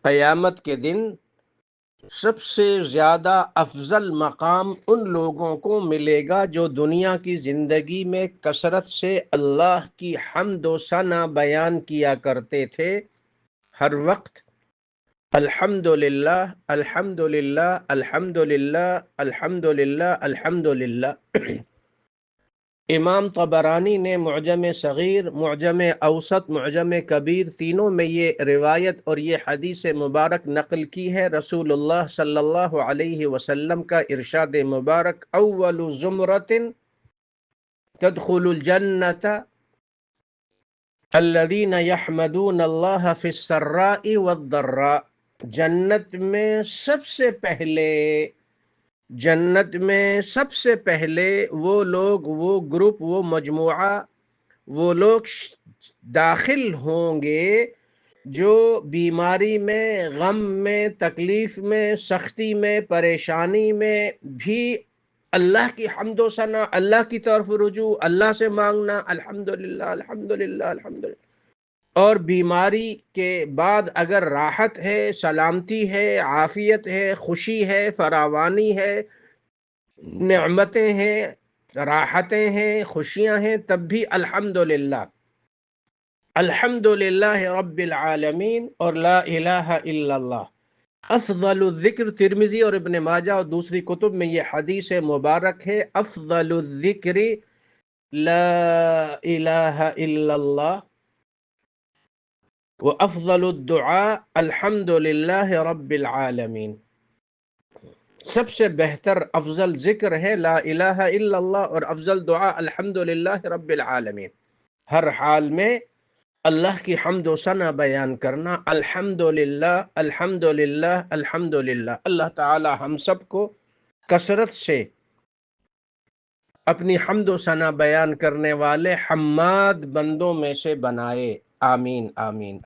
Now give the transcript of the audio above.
قیامت کے دن سب سے زیادہ افضل مقام ان لوگوں کو ملے گا جو دنیا کی زندگی میں کثرت سے اللہ کی حمد و ثنا بیان کیا کرتے تھے ہر وقت، الحمدللہ الحمدللہ الحمدللہ الحمدللہ الحمدللہ۔ امام طبرانی نے معجم صغیر، معجم اوسط، معجم کبیر تینوں میں یہ روایت اور یہ حدیث مبارک نقل کی ہے۔ رسول اللہ صلی اللہ علیہ وسلم کا ارشاد مبارک، اول زمرۃ تدخل الجنۃ الذین یحمدون اللہ فی السراء والضراء۔ جنت میں سب سے پہلے وہ لوگ، وہ گروپ، وہ مجموعہ، وہ لوگ داخل ہوں گے جو بیماری میں، غم میں، تکلیف میں، سختی میں، پریشانی میں بھی اللہ کی حمد و ثنا، اللہ کی طرف رجوع، اللہ سے مانگنا، الحمدللہ الحمدللہ الحمدللہ، اور بیماری کے بعد اگر راحت ہے، سلامتی ہے، عافیت ہے، خوشی ہے، فراوانی ہے، نعمتیں ہیں، راحتیں ہیں، خوشیاں ہیں، تب بھی الحمدللہ الحمدللہ رب العالمین اور لا الہ الا اللہ۔ افضل الذکر، ترمذی اور ابن ماجہ اور دوسری کتب میں یہ حدیث مبارک ہے، افضل الذکر لا الہ الا اللہ وافضل الدعاء الحمدللہ رب العالمین۔ سب سے بہتر افضل ذکر ہے لا الہ الا اللہ، اور افضل دعا الحمدللہ رب العالمین۔ ہر حال میں اللہ کی حمد و ثنا بیان کرنا، الحمدللہ الحمدللہ الحمدللہ۔ اللہ تعالی ہم سب کو کثرت سے اپنی حمد و ثنا بیان کرنے والے حماد بندوں میں سے بنائے، آمین آمین۔